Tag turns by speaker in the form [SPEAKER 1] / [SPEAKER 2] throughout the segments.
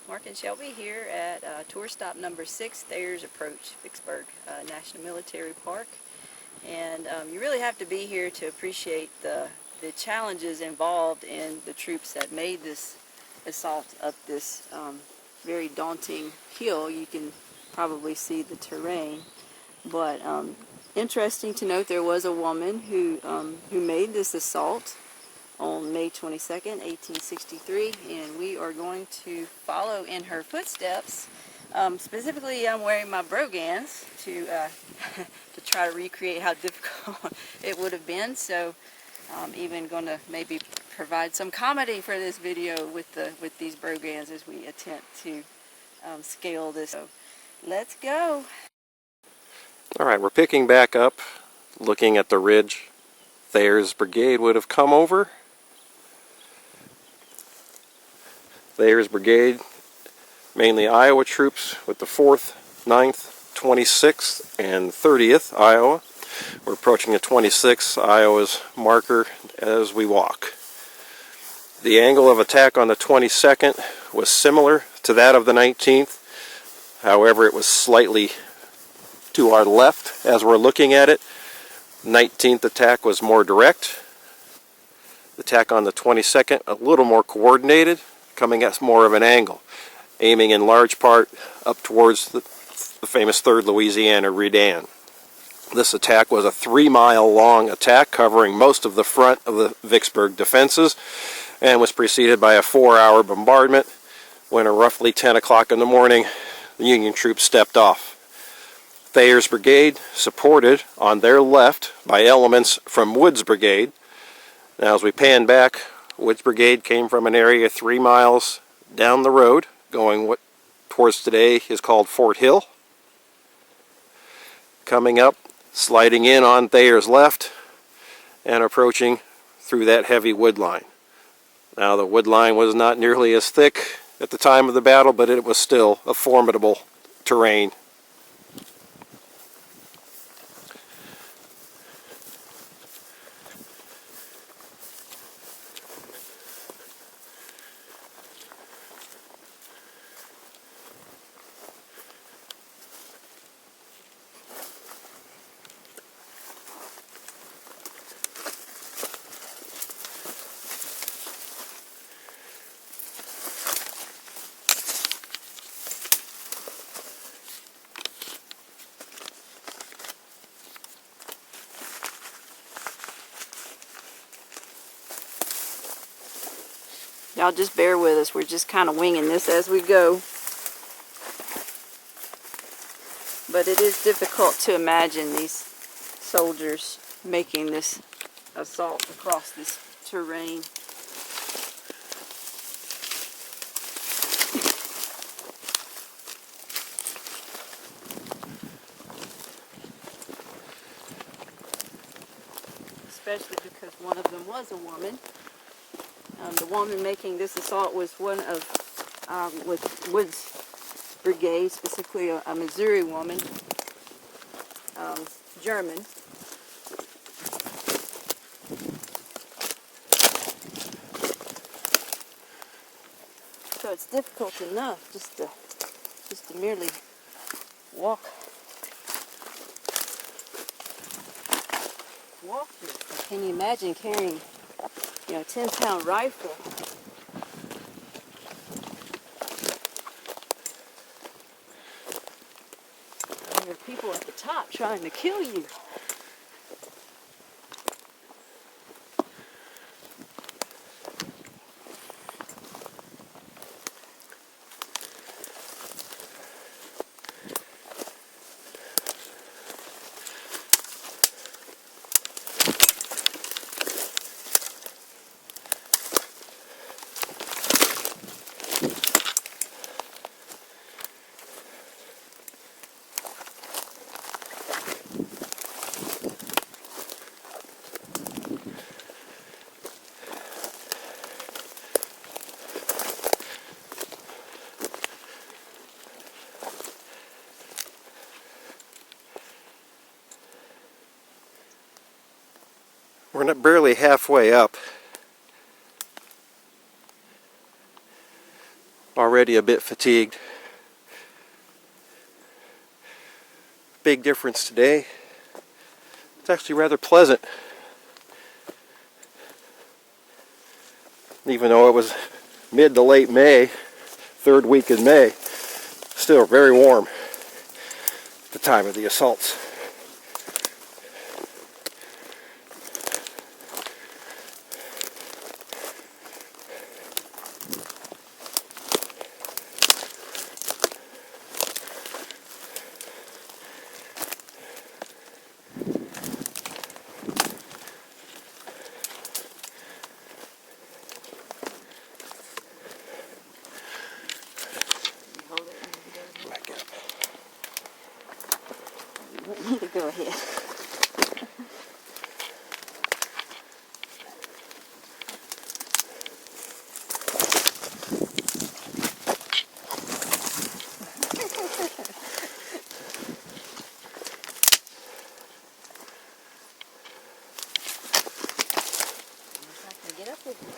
[SPEAKER 1] Mark and Shelby here at tour stop number 6, Thayer's Approach, Vicksburg National Military Park. And you really have to be here to appreciate the challenges involved in the troops that made this assault up this very daunting hill. You can probably see the terrain. But interesting to note, there was a woman who made this assault on May 22nd, 1863, and we are going to follow in her footsteps. Specifically, I'm wearing my brogans to to try to recreate how difficult it would have been. So I'm even going to maybe provide some comedy for this video with these brogans as we attempt to scale this. So let's go.
[SPEAKER 2] All right, we're picking back up, looking at the ridge Thayer's brigade would have come over. Thayer's brigade, mainly Iowa troops with the 4th, 9th, 26th, and 30th Iowa. We're approaching the 26th Iowa's marker as we walk. The angle of attack on the 22nd was similar to that of the 19th. However, it was slightly to our left as we're looking at it. 19th attack was more direct. The attack on the 22nd a little more coordinated, coming at more of an angle, aiming in large part up towards the famous 3rd Louisiana Redan. This attack was a 3-mile long attack covering most of the front of the Vicksburg defenses and was preceded by a 4-hour bombardment when at roughly 10 o'clock in the morning the Union troops stepped off. Thayer's brigade supported on their left by elements from Wood's brigade. Now as we pan back, Wood's brigade came from an area 3 miles down the road, going what towards today is called Fort Hill. Coming up, sliding in on Thayer's left, and approaching through that heavy wood line. Now the wood line was not nearly as thick at the time of the battle, but it was still a formidable terrain.
[SPEAKER 1] Y'all just bear with us. We're just kind of winging this as we go. But it is difficult to imagine these soldiers making this assault across this terrain. Especially because one of them was a woman. The woman making this assault was one of with Wood's brigade, specifically a Missouri woman, German. So it's difficult enough just to merely walk this. Can you imagine carrying, a 10-pound rifle? And there are people at the top trying to kill you.
[SPEAKER 2] We're not barely halfway up already a bit fatigued. Big difference today. It's actually rather pleasant. Even though it was mid to late May, third week in May, still very warm at the time of the assaults.
[SPEAKER 1] You need to go ahead. Get up with you.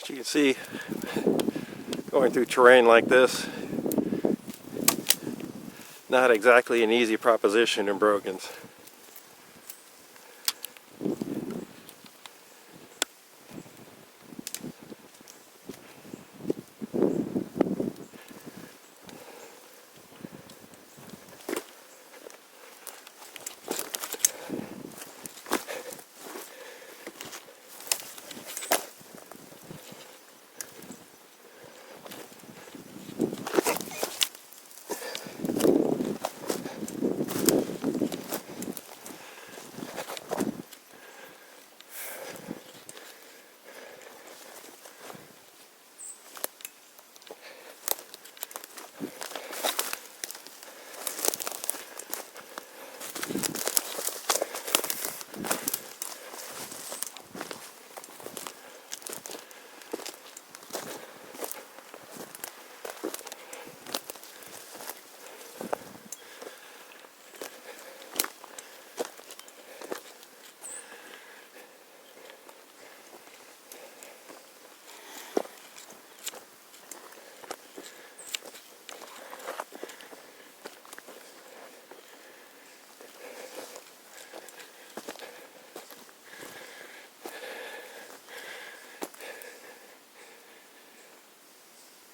[SPEAKER 2] As you can see, going through terrain like this, not exactly an easy proposition in brogans.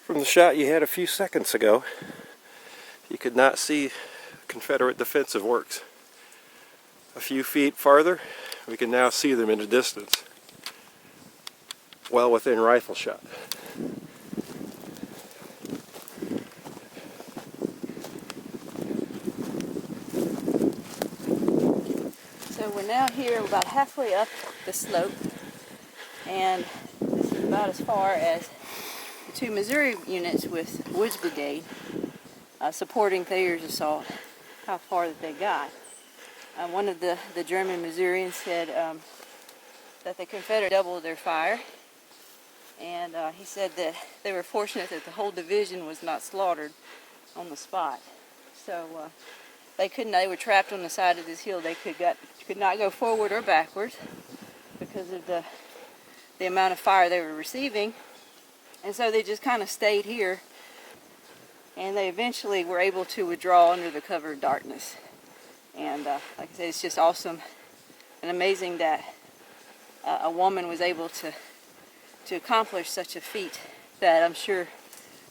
[SPEAKER 2] From the shot you had a few seconds ago, you could not see Confederate defensive works. A few feet farther, we can now see them in the distance, well within rifle shot.
[SPEAKER 1] So we're now here about halfway up the slope, and this is about as far as the two Missouri units with Woods Brigade supporting Thayer's assault, how far that they got. One of the German Missourians said that the Confederates doubled their fire, and he said that they were fortunate that the whole division was not slaughtered on the spot. So they were trapped on the side of this hill. They could not go forward or backwards because of the amount of fire they were receiving. And so they just kind of stayed here, and they eventually were able to withdraw under the cover of darkness. And like I said, it's just awesome and amazing that a woman was able to accomplish such a feat that I'm sure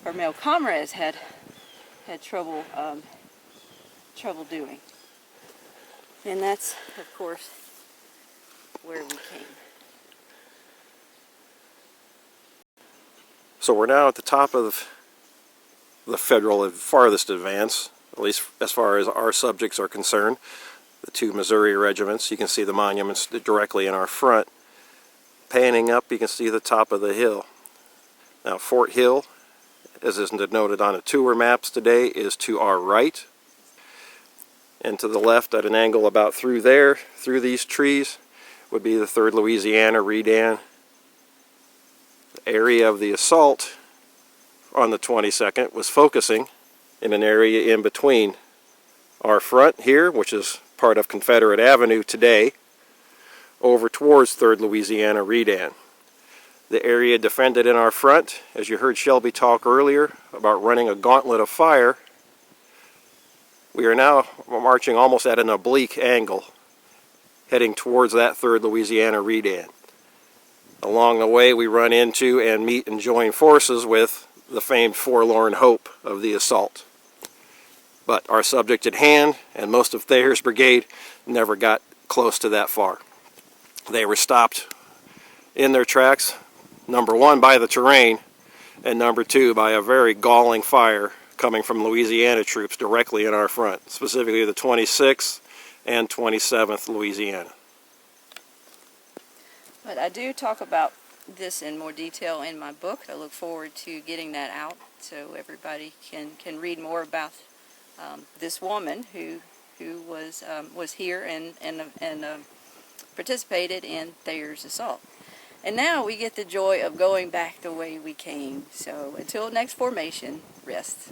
[SPEAKER 1] her male comrades had trouble doing. And that's, of course, where we came.
[SPEAKER 2] So we're now at the top of the Federal farthest advance, at least as far as our subjects are concerned. The two Missouri regiments. You can see the monuments directly in our front. Panning up, you can see the top of the hill. Now Fort Hill, as is noted on the tour maps today, is to our right. And to the left at an angle about through there, through these trees, would be the 3rd Louisiana Redan. The area of the assault on the 22nd was focusing in an area in between our front here, which is part of Confederate Avenue today, over towards 3rd Louisiana Redan. The area defended in our front, as you heard Shelby talk earlier about running a gauntlet of fire, we are now marching almost at an oblique angle, heading towards that 3rd Louisiana Redan. Along the way, we run into and meet and join forces with the famed forlorn hope of the assault. But our subject at hand and most of Thayer's brigade never got close to that far. They were stopped in their tracks, number one, by the terrain, and number two, by a very galling fire coming from Louisiana troops directly in our front, specifically the 26th and 27th Louisiana.
[SPEAKER 1] But I do talk about this in more detail in my book. I look forward to getting that out so everybody can read more about this woman who was here and participated in Thayer's assault. And now we get the joy of going back the way we came. So until next formation, rest.